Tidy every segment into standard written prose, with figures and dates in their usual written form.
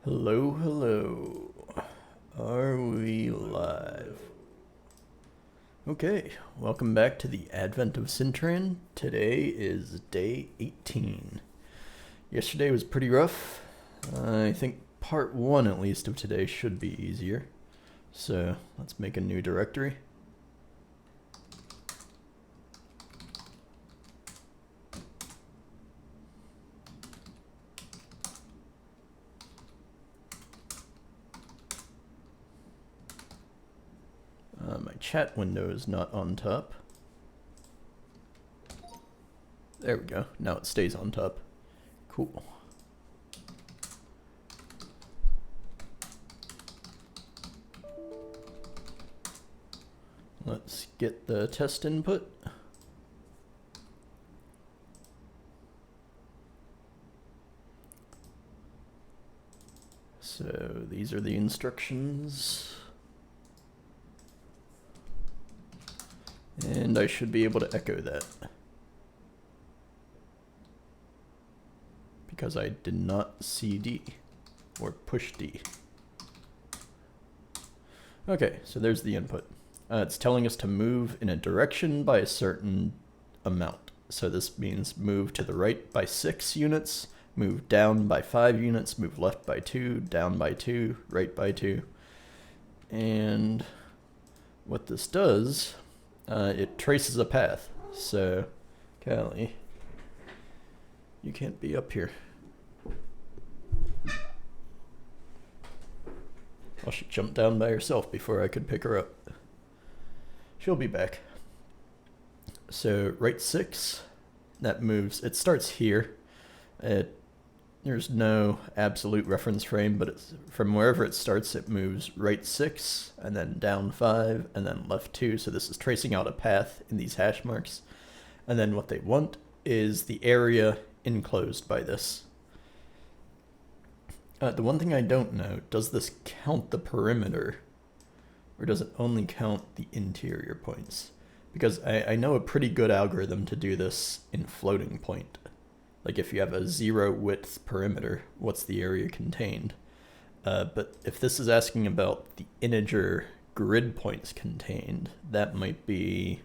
Hello, hello. Are we live? Okay, welcome back to the Advent of Syntran. Today is day 18. Yesterday was pretty rough. I think part 1 at least of today should be easier. So let's make a new directory. My chat window is not on top. There we go. Now it stays on top. Cool. Let's get the test input. So these are the instructions. And I should be able to echo that. Because I did not CD or push D. Okay, so there's the input. It's telling us to move in a direction by a certain amount. So this means move to the right by 6 units, move down by 5 units, move left by 2, down by 2, right by 2. And what this does, it traces a path. So, Callie, you can't be up here. Well, she jumped down by herself before I could pick her up. She'll be back. So right 6, that moves. It starts here. There's no absolute reference frame, but it's from wherever it starts, it moves right 6, and then down 5, and then left 2. So this is tracing out a path in these hash marks. And then what they want is the area enclosed by this. The one thing I don't know, does this count the perimeter, or does it only count the interior points? Because I know a pretty good algorithm to do this in floating point. Like if you have a 0 width perimeter, what's the area contained? But if this is asking about the integer grid points contained, that might be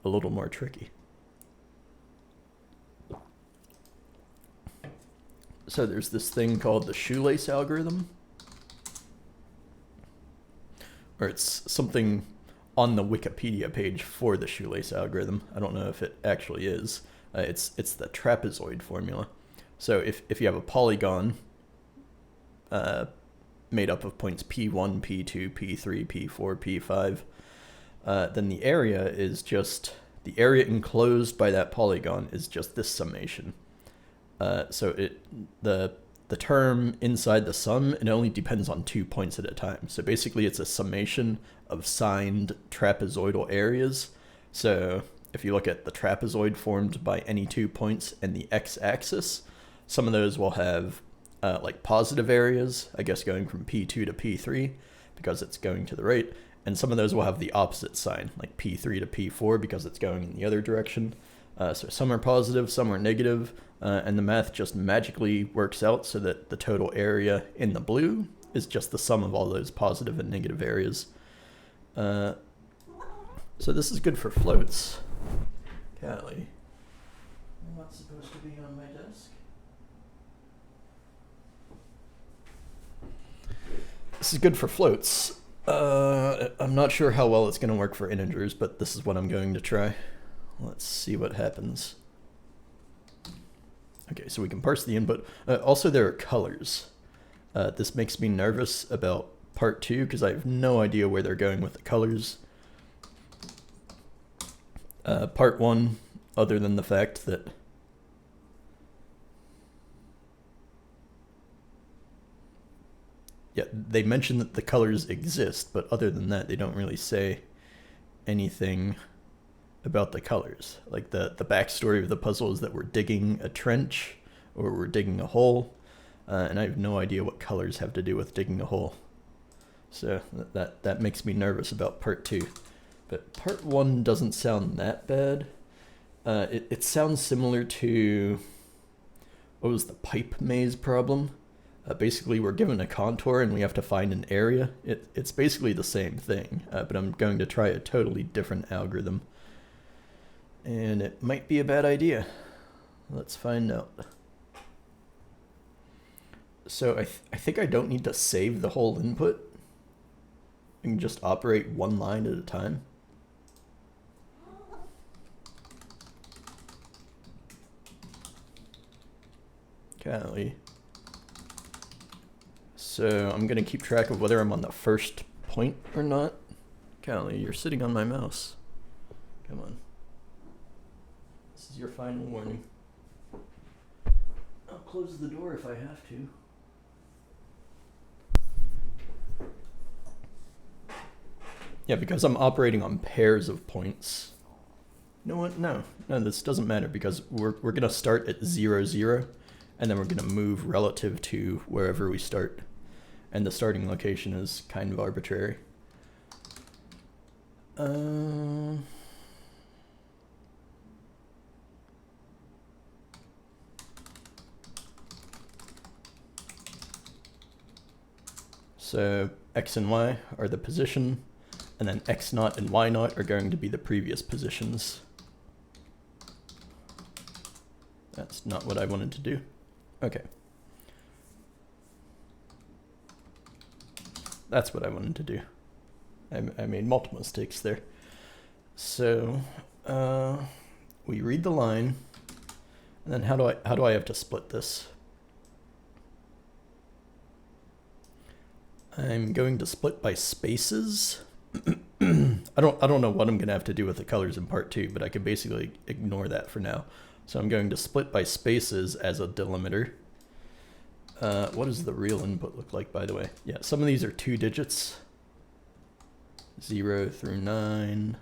a little more tricky. So there's this thing called the shoelace algorithm. Or it's something on the Wikipedia page for the shoelace algorithm. I don't know if it actually is. It's the trapezoid formula. So if you have a polygon made up of points P1, P2, P3, P4, P5, then the area is just, the area enclosed by that polygon is just this summation. So the term inside the sum, it only depends on 2 points at a time. So basically it's a summation of signed trapezoidal areas. So if you look at the trapezoid formed by any 2 points and the x-axis, some of those will have like positive areas, I guess going from P2 to P3 because it's going to the right, and some of those will have the opposite sign, like P3 to P4 because it's going in the other direction. So some are positive, some are negative, and the math just magically works out so that the total area in the blue is just the sum of all those positive and negative areas. So this is good for floats. Callie, I'm not supposed to be on my desk. This is good for floats. I'm not sure how well it's going to work for integers, but this is what I'm going to try. Let's see what happens. Okay, so we can parse the input. Also, there are colors. This makes me nervous about part 2 because I have no idea where they're going with the colors. Part 1, other than the fact that yeah, they mention that the colors exist, but other than that, they don't really say anything about the colors. Like the backstory of the puzzle is that we're digging a trench or we're digging a hole, and I have no idea what colors have to do with digging a hole. So that makes me nervous about part 2. But part 1 doesn't sound that bad. It sounds similar to, what was the pipe maze problem? Basically, we're given a contour and we have to find an area. It's basically the same thing, but I'm going to try a totally different algorithm. And it might be a bad idea. Let's find out. So I think I don't need to save the whole input. I can just operate one line at a time. Golly. So I'm going to keep track of whether I'm on the first point or not. Golly, you're sitting on my mouse. Come on. This is your final warning. I'll close the door if I have to. Yeah, because I'm operating on pairs of points. You know what? No, this doesn't matter because we're going to start at 0, 0, and then we're going to move relative to wherever we start. And the starting location is kind of arbitrary. So X and Y are the position, and then X naught and Y naught are going to be the previous positions. That's not what I wanted to do. Okay. That's what I wanted to do. I made multiple mistakes there. So we read the line, and then how do I have to split this? I'm going to split by spaces. I don't know what I'm gonna have to do with the colors in part 2, but I can basically ignore that for now. So I'm going to split by spaces as a delimiter. What does the real input look like, by the way? Yeah, some of these are 2 digits. 0 through 9.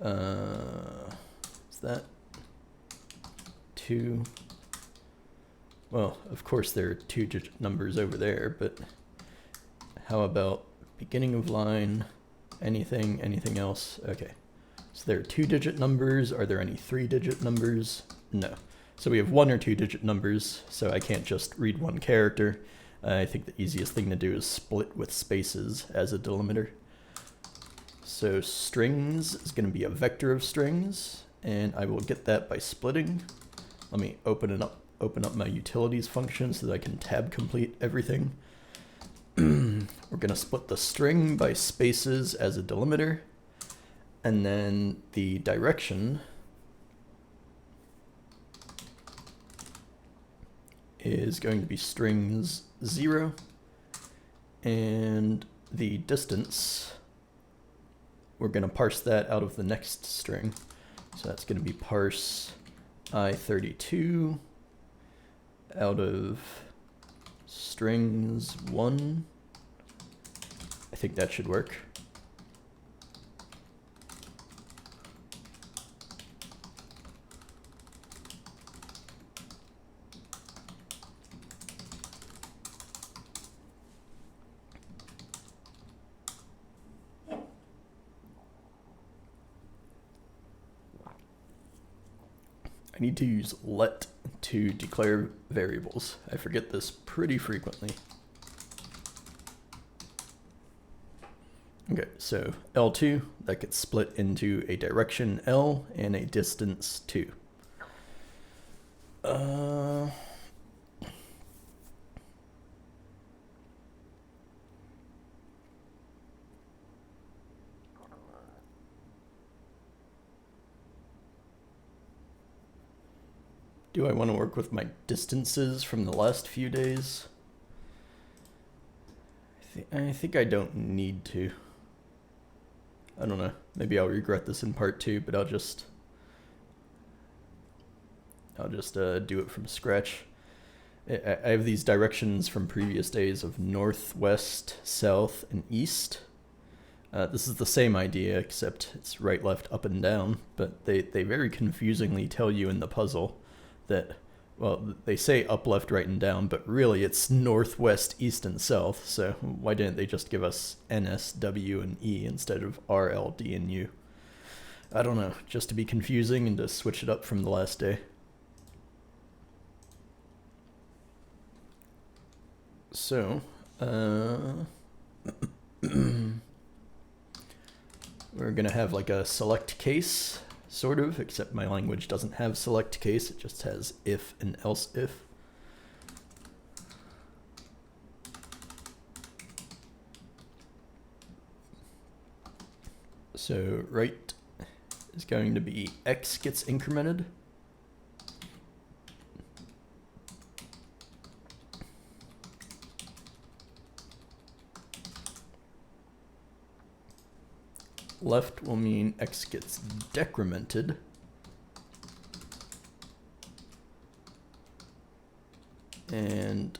Is that 2? Well, of course there are 2-digit numbers over there, but how about beginning of line, anything else? Okay, so there are 2-digit numbers. Are there any 3-digit numbers? No. So we have 1 or 2-digit numbers, so I can't just read one character. I think the easiest thing to do is split with spaces as a delimiter. So strings is going to be a vector of strings, and I will get that by splitting. Let me open up my utilities function so that I can tab complete everything. We're going to split the string by spaces as a delimiter, and then the direction is going to be strings 0, and the distance, we're going to parse that out of the next string. So that's going to be parse I32 out of strings 1. I think that should work. I need to use let to declare variables. I forget this pretty frequently. Okay, so L2, that gets split into a direction L and a distance 2. Do I want to work with my distances from the last few days? I think I don't need to. I don't know. Maybe I'll regret this in part 2, but I'll just do it from scratch. I have these directions from previous days of north, west, south, and east. This is the same idea, except it's right, left, up, and down, but they very confusingly tell you in the puzzle that, well, they say up, left, right, and down, but really it's north, west, east, and south, so why didn't they just give us N, S, W, and E instead of R, L, D, and U? I don't know, just to be confusing and to switch it up from the last day. So, we're gonna have like a select case, sort of, except my language doesn't have select case, it just has if and else if. So right is going to be x gets incremented. Left will mean x gets decremented. And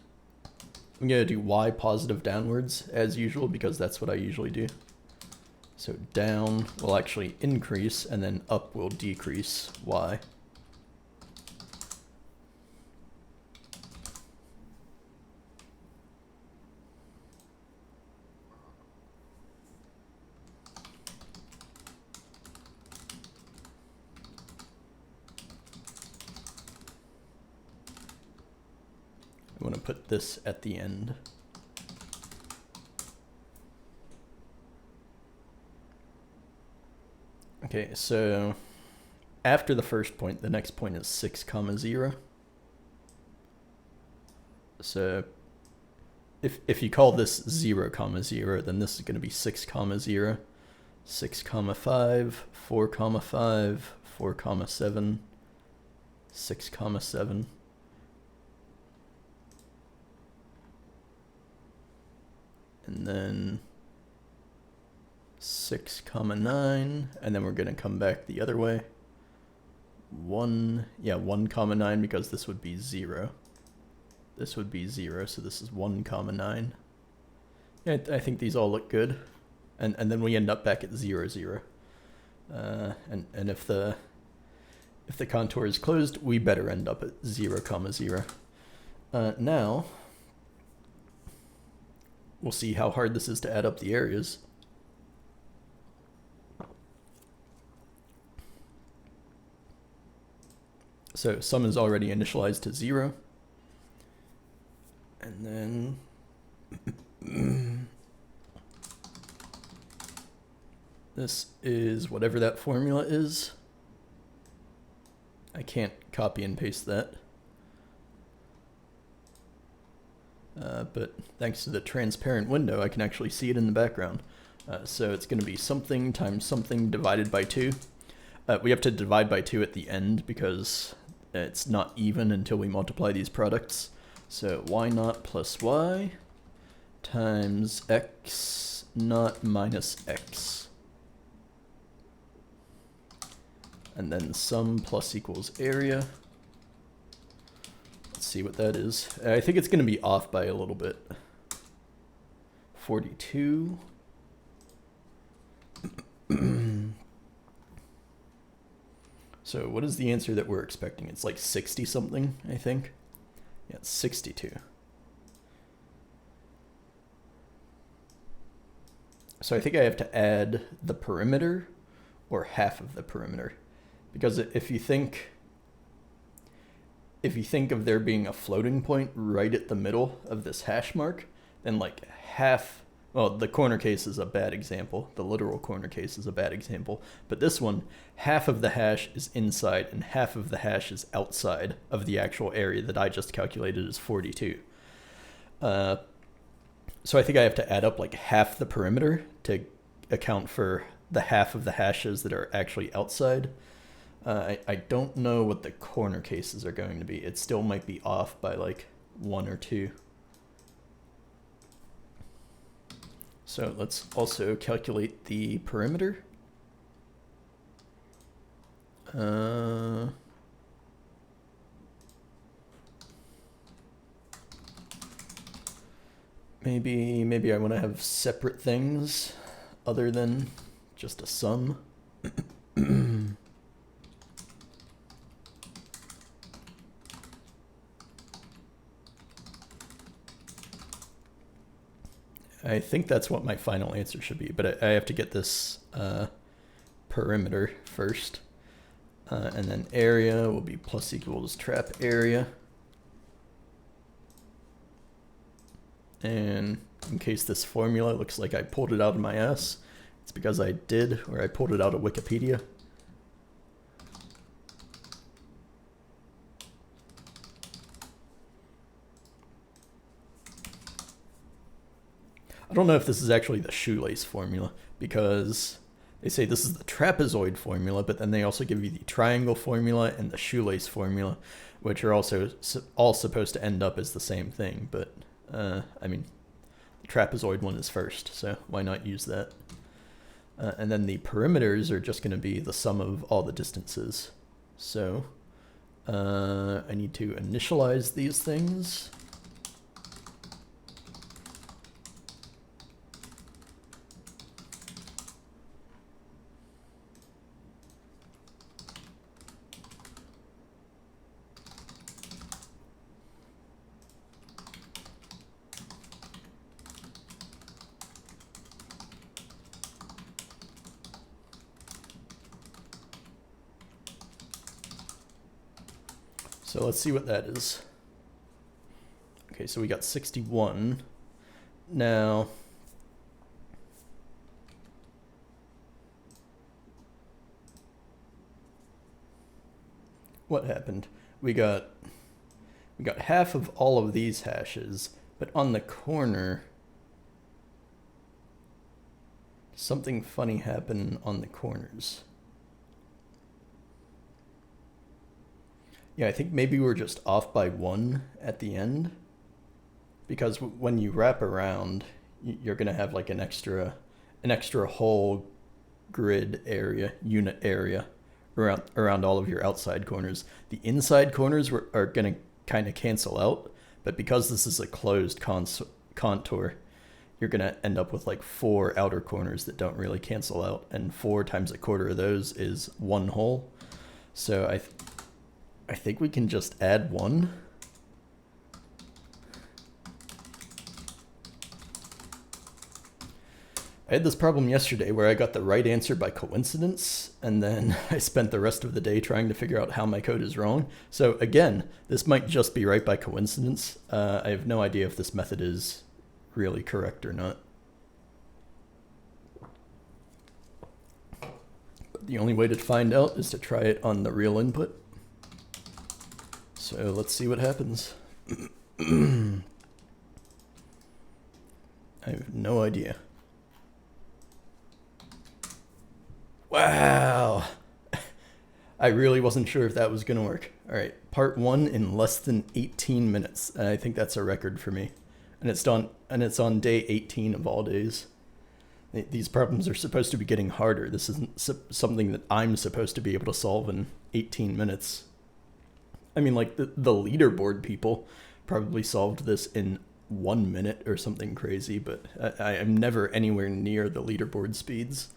I'm going to do y positive downwards as usual because that's what I usually do. So down will actually increase and then up will decrease y. I want to put this at the end. Okay, so after the first point, the next point is 6, 0. So if you call this 0, 0, then this is going to be 6, 0, 6, 5, 4, 5, 4, 7, 6, 7. And then 6, 9, and then we're going to come back the other way. 1, 9, because this would be 0. This would be 0, so this is 1, 9. Yeah, I think these all look good. And then we end up back at 0, 0. And if the contour is closed, we better end up at 0, 0. Now, we'll see how hard this is to add up the areas. So sum is already initialized to 0. And then this is whatever that formula is. I can't copy and paste that. But thanks to the transparent window, I can actually see it in the background. So it's going to be something times something divided by 2. We have to divide by 2 at the end because it's not even until we multiply these products. So y naught plus y times x naught minus x. And then sum plus equals area. Let's see what that is. I think it's going to be off by a little bit. 42. So what is the answer that we're expecting? It's like 60 something, I think. Yeah, it's 62. So I think I have to add the perimeter or half of the perimeter. Because if you think of there being a floating point right at the middle of this hash mark, then like half, well, the corner case is a bad example. The literal corner case is a bad example. But this one, half of the hash is inside and half of the hash is outside of the actual area that I just calculated as 42. So I think I have to add up like half the perimeter to account for the half of the hashes that are actually outside. I don't know what the corner cases are going to be. It still might be off by like 1 or 2. So let's also calculate the perimeter. Maybe I want to have separate things other than just a sum. I think that's what my final answer should be, but I have to get this perimeter first. And then area will be plus equals trap area. And in case this formula looks like I pulled it out of my ass, it's because I did, or I pulled it out of Wikipedia. I don't know if this is actually the shoelace formula, because they say this is the trapezoid formula, but then they also give you the triangle formula and the shoelace formula, which are also all supposed to end up as the same thing. But, I mean, the trapezoid one is first, so why not use that? And then the perimeters are just going to be the sum of all the distances. So I need to initialize these things. So let's see what that is. Okay, so we got 61. Now, what happened? We got half of all of these hashes, but on the corner, something funny happened on the corners. Yeah, I think maybe we're just off by 1 at the end, because when you wrap around, you're gonna have like an extra whole grid area, unit area around all of your outside corners. The inside corners are gonna kind of cancel out, but because this is a closed contour, you're gonna end up with like 4 outer corners that don't really cancel out, and 4 times a quarter of those is 1 whole. So I think we can just add 1. I had this problem yesterday where I got the right answer by coincidence, and then I spent the rest of the day trying to figure out how my code is wrong. So again, this might just be right by coincidence. I have no idea if this method is really correct or not. But the only way to find out is to try it on the real input. So let's see what happens. I have no idea. Wow. I really wasn't sure if that was going to work. All right, part 1 in less than 18 minutes. And I think that's a record for me. And it's on day 18 of all days. These problems are supposed to be getting harder. This isn't something that I'm supposed to be able to solve in 18 minutes. I mean, like, the leaderboard people probably solved this in 1 minute or something crazy, but I am never anywhere near the leaderboard speeds.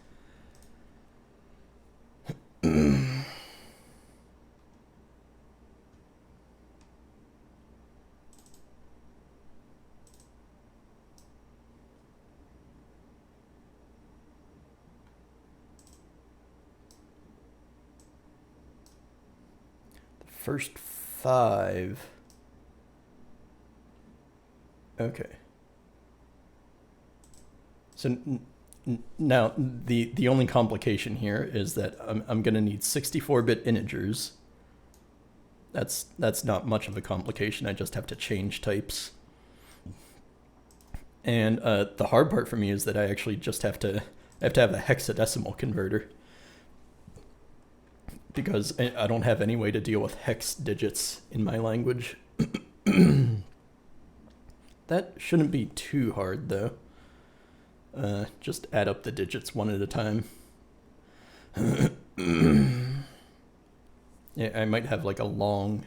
First 5. Okay. So now the only complication here is that I'm going to need 64-bit integers. That's not much of a complication. I just have to change types. And the hard part for me is that I actually just have to have a hexadecimal converter, because I don't have any way to deal with hex digits in my language. That shouldn't be too hard, though. Just add up the digits one at a time. Yeah, I might have like a long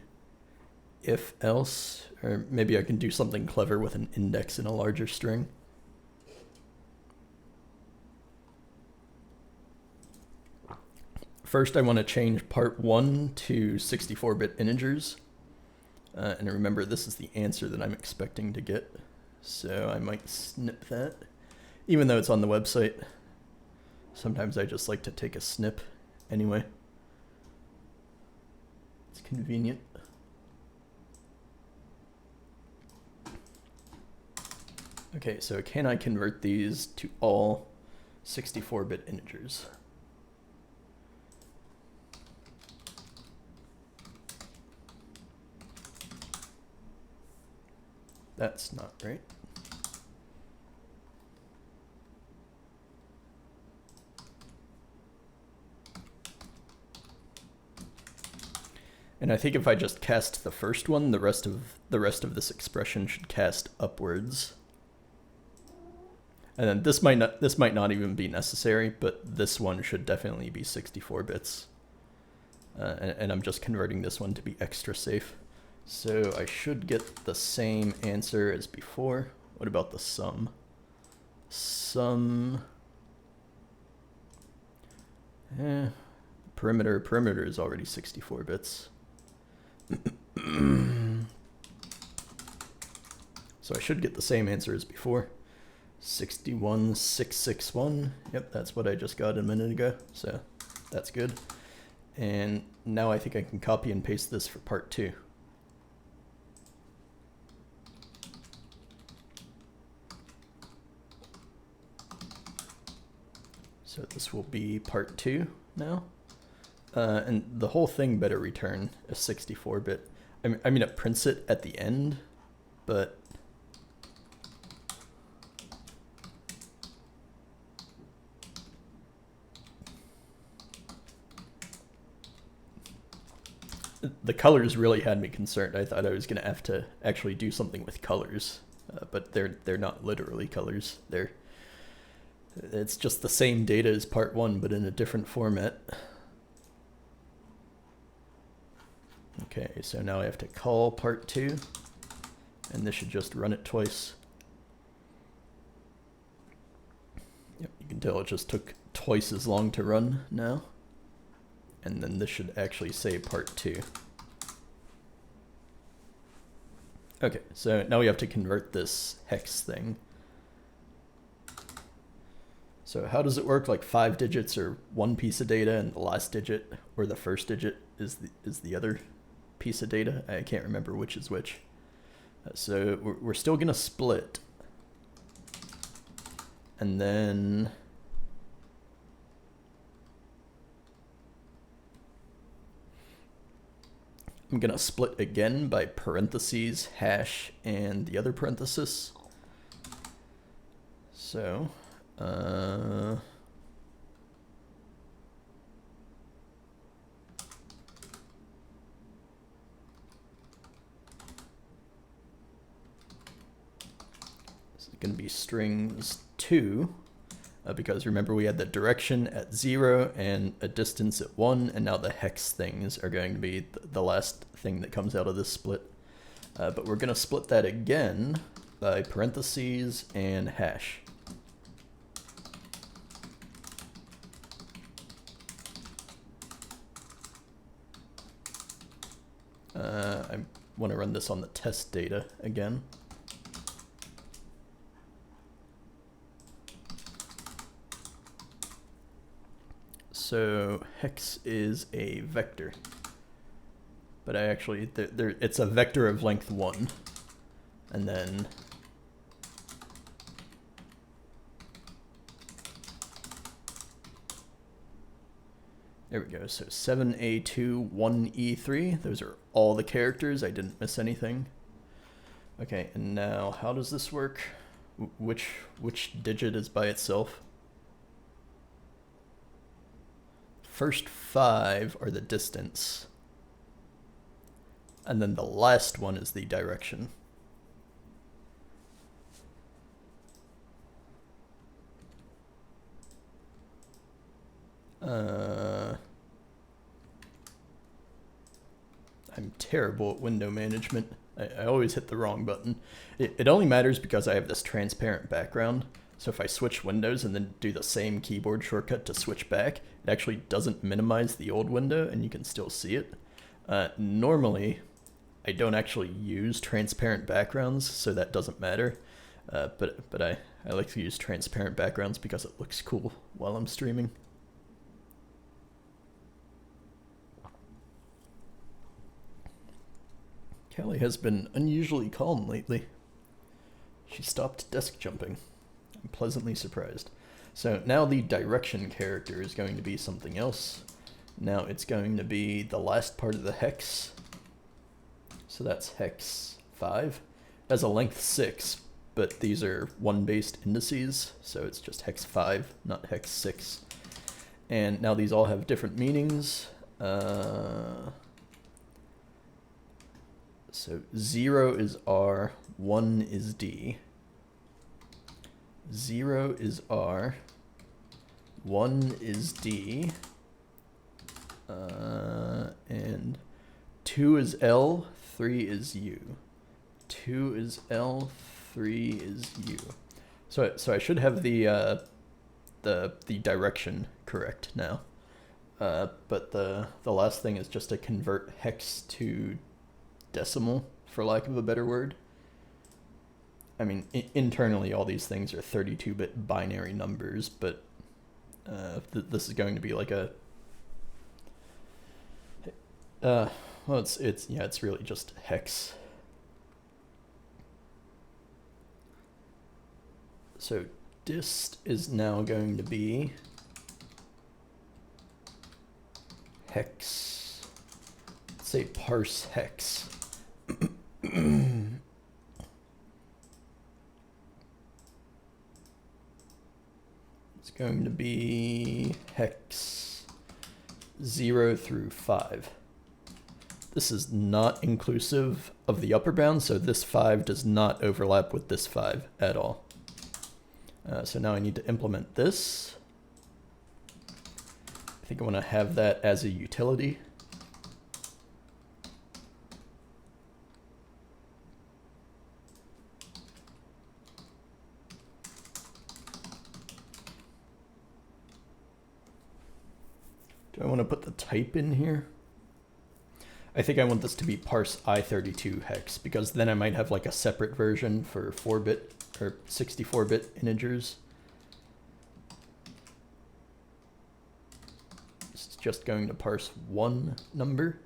if-else, or maybe I can do something clever with an index in a larger string. First, I want to change part 1 to 64-bit integers. And remember, this is the answer that I'm expecting to get. So I might snip that. Even though it's on the website, sometimes I just like to take a snip anyway. It's convenient. Okay, so can I convert these to all 64-bit integers? That's not right. And I think if I just cast the first one, the rest of this expression should cast upwards. And then this might not even be necessary, but this one should definitely be 64 bits. And I'm just converting this one to be extra safe. So I should get the same answer as before. What about the sum? Sum. Perimeter is already 64 bits. So I should get the same answer as before. 61661. Yep, that's what I just got a minute ago. So that's good. And now I think I can copy and paste this for part 2. So this will be part 2 now. And the whole thing better return a 64-bit. I mean, it prints it at the end, but the colors really had me concerned. I thought I was going to have to actually do something with colors, but they're not literally colors. It's just the same data as part 1, but in a different format. Okay, so now I have to call part 2, and this should just run it twice. Yep, you can tell it just took twice as long to run now. And then this should actually say part 2. Okay, so now we have to convert this hex thing. So how does it work? Like 5 digits or one piece of data, and the last digit or the first digit is the other piece of data? I can't remember which is which. So we're still gonna split. And then I'm gonna split again by parentheses, hash, and the other parenthesis. So, this is gonna be strings 2. Because remember we had the direction at 0 and a distance at 1, and now the hex things are going to be the last thing that comes out of this split. But we're going to split that again by parentheses and hash. I want to run this on the test data again. So hex is a vector, but I actually, it's a vector of length 1, and then there we go. So 7A2, 1E3, those are all the characters. I didn't miss anything. Okay, and now how does this work? Which digit is by itself? First 5 are the distance, and then the last one is the direction. I'm terrible at window management. I always hit the wrong button. It only matters because I have this transparent background. So if I switch windows and then do the same keyboard shortcut to switch back, it actually doesn't minimize the old window and you can still see it. Normally, I don't actually use transparent backgrounds, so that doesn't matter. But I like to use transparent backgrounds because it looks cool while I'm streaming. Callie has been unusually calm lately. She stopped desk jumping. I'm pleasantly surprised. So now the direction character is going to be something else. Now it's going to be the last part of the hex. So that's hex 5. It has a length 6, but these are 1-based indices, so it's just hex 5, not hex 6. And now these all have different meanings. So 0 is R, 1 is D. 0 is R, 1 is D, and 2 is L, 3 is U. 2 is L, 3 is U. So I should have the direction correct now. But the last thing is just to convert hex to decimal, for lack of a better word. I mean, internally all these things are 32-bit binary numbers, but this is going to be like a well, it's really just hex. So dist is now going to be hex. Let's say parse hex. It's going to be hex 0 through 5. This is not inclusive of the upper bound, so this 5 does not overlap with this 5 at all. So now I need to implement this. I think I want to have that as a utility. Do I want to put the type in here? I think I want this to be parse I32 hex, because then I might have like a separate version for 4-bit or 64-bit integers. This is just going to parse one number.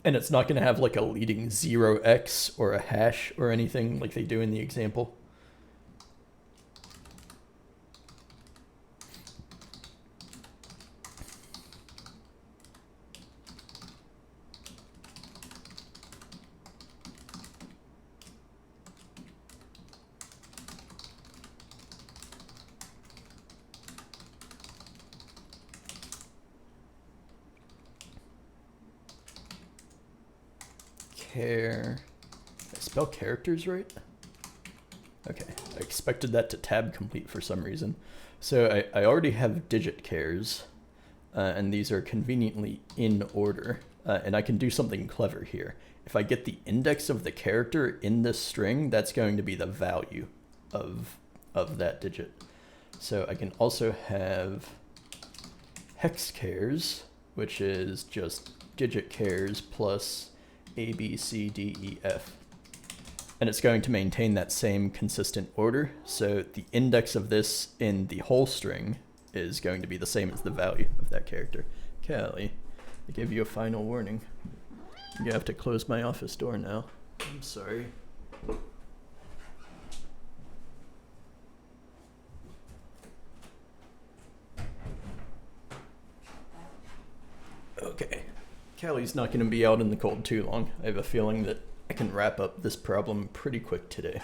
And it's not going to have like a leading 0x or a hash or anything like they do in the example. Did I spell characters right? Okay, I expected that to tab complete for some reason. So I already have digit chars, and these are conveniently in order, and I can do something clever here. If I get the index of the character in this string, that's going to be the value of that digit. So I can also have hex chars, which is just digit chars plus A, B, C, D, E, F. And it's going to maintain that same consistent order. So the index of this in the whole string is going to be the same as the value of that character. Callie, I gave you a final warning. You have to close my office door now. I'm sorry. Okay. Callie's not going to be out in the cold too long. I have a feeling that I can wrap up this problem pretty quick today.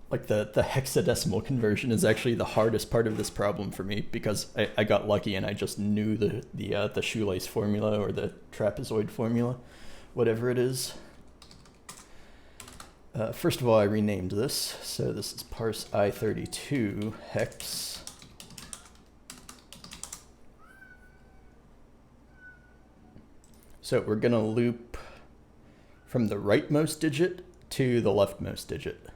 Like the hexadecimal conversion is actually the hardest part of this problem for me, because I got lucky and I just knew the shoelace formula or the trapezoid formula, whatever it is. First of all, I renamed this. So this is parse I32 hex. So we're going to loop from the rightmost digit to the leftmost digit.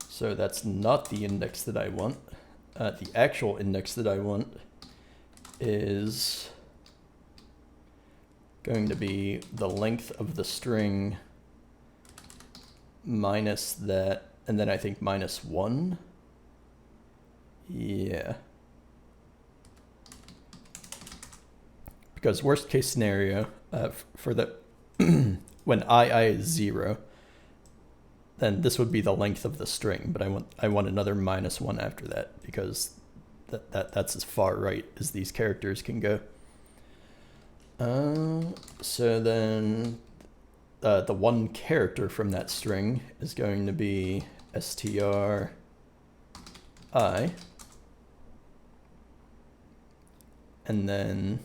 So that's not the index that I want. The actual index that I want is going to be the length of the string minus that, and then I think minus 1. Yeah. Because worst case scenario, for the when I is 0, then this would be the length of the string, but I want another -1 after that, because that's as far right as these characters can go. So then the one character from that string is going to be str I, and then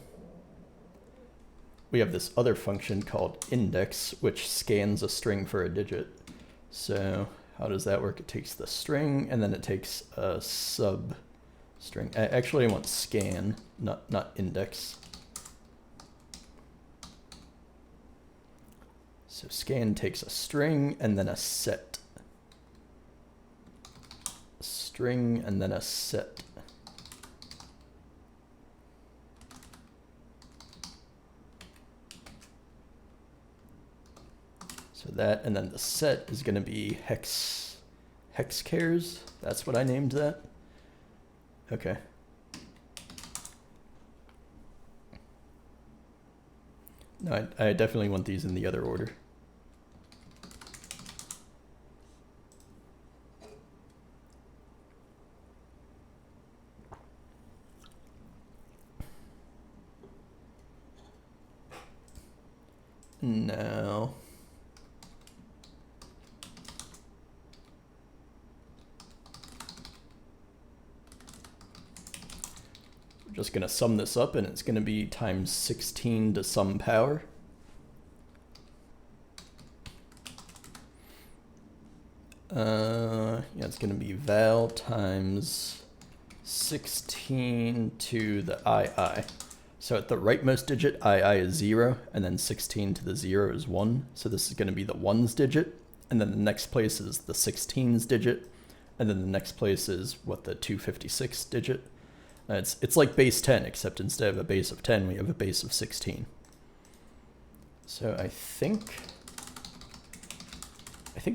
we have this other function called index, which scans a string for a digit. So how does that work? It takes the string and then it takes a sub string. Actually, I want scan, not index. So scan takes a string and then a set. A string and then a set. So that, and then the set is going to be hex chars. That's what I named that. Okay. No, I definitely want these in the other order. Now, we're just going to sum this up, and it's going to be times 16 to some power. Yeah, it's going to be val times 16 to the II. So at the rightmost digit, II is 0, and then 16 to the 0 is 1. So this is going to be the 1's digit, and then the next place is the 16's digit, and then the next place is, what, the 256 digit? It's like base 10, except instead of a base of 10, we have a base of 16. So I think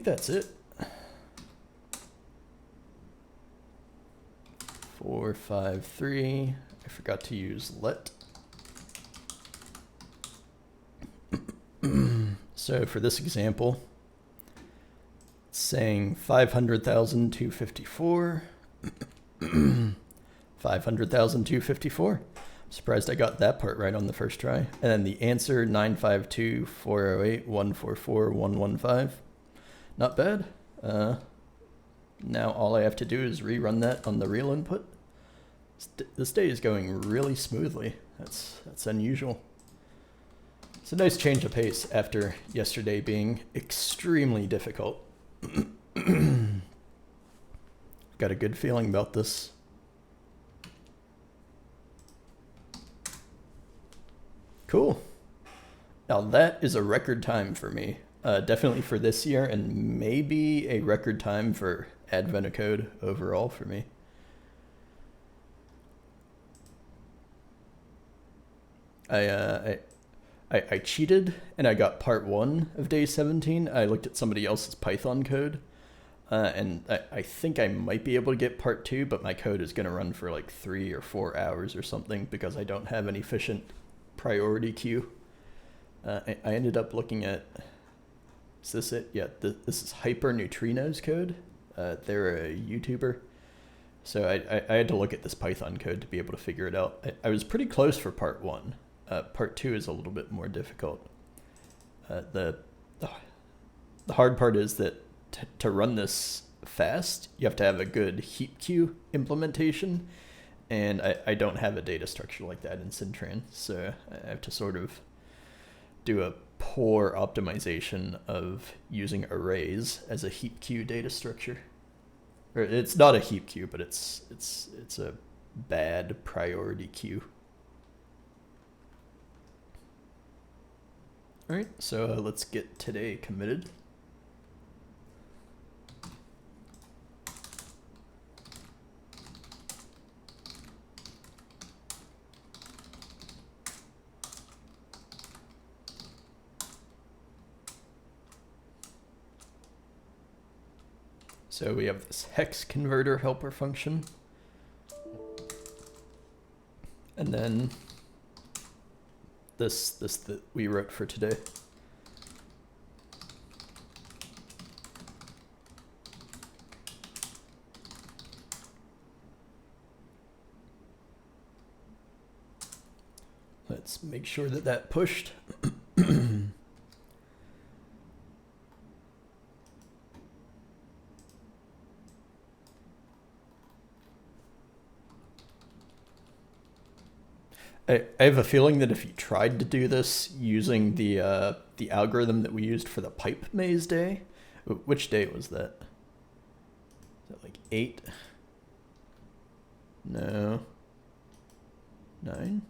that's it. 4, 5, 3. I forgot to use let. So for this example, it's saying 500,254. 500,254. I'm surprised I got that part right on the first try. And then the answer, 952,408,144,115. Not bad. Now all I have to do is rerun that on the real input. This day is going really smoothly. That's unusual. It's a nice change of pace after yesterday being extremely difficult. Got a good feeling about this. Cool. Now that is a record time for me. Definitely for this year, and maybe a record time for Advent of Code overall for me. I cheated and I got part 1 of day 17. I looked at somebody else's Python code, and I think I might be able to get part 2, but my code is going to run for like 3 or 4 hours or something because I don't have an efficient priority queue. I ended up looking at, is this it? Yeah, this is Hyper Neutrino's code. They're a YouTuber. So I had to look at this Python code to be able to figure it out. I was pretty close for part 1. Part 2 is a little bit more difficult. The hard part is that to run this fast, you have to have a good heap queue implementation, and I don't have a data structure like that in Syntran, so I have to sort of do a poor optimization of using arrays as a heap queue data structure. Or it's not a heap queue, but it's a bad priority queue. All right, so let's get today committed. So we have this hex converter helper function. And then this that we wrote for today. Let's make sure that that pushed. I have a feeling that if you tried to do this using the algorithm that we used for the pipe maze day, which day was that? Is that like 8? No. 9?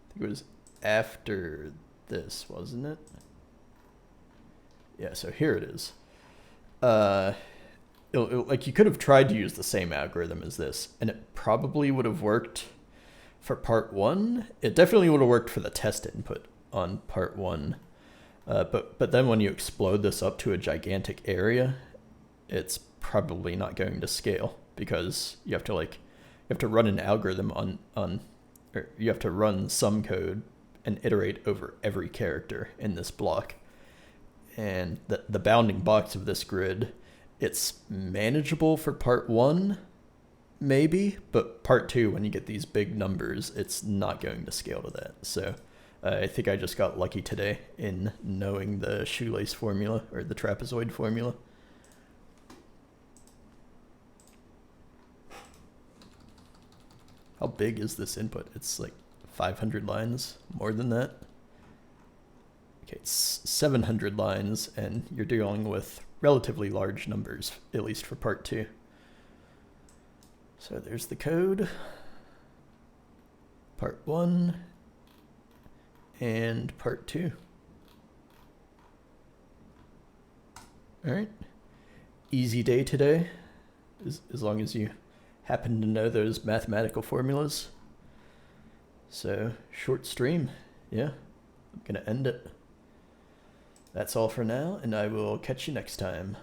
I think it was after this, wasn't it? Yeah, so here it is. Like you could have tried to use the same algorithm as this, and it probably would have worked for part 1. It definitely would have worked for the test input on part 1. But then when you explode this up to a gigantic area, it's probably not going to scale, because you have to run an algorithm or you have to run some code and iterate over every character in this block. And the bounding box of this grid, it's manageable for part 1, maybe, but part 2, when you get these big numbers, it's not going to scale to that. So I think I just got lucky today in knowing the shoelace formula, or the trapezoid formula. How big is this input? It's like 500 lines, more than that. Okay, it's 700 lines, and you're dealing with relatively large numbers, at least for part 2. So there's the code. Part 1 and part 2. All right. Easy day today, as long as you happen to know those mathematical formulas. So, short stream. Yeah, I'm gonna end it. That's all for now, and I will catch you next time.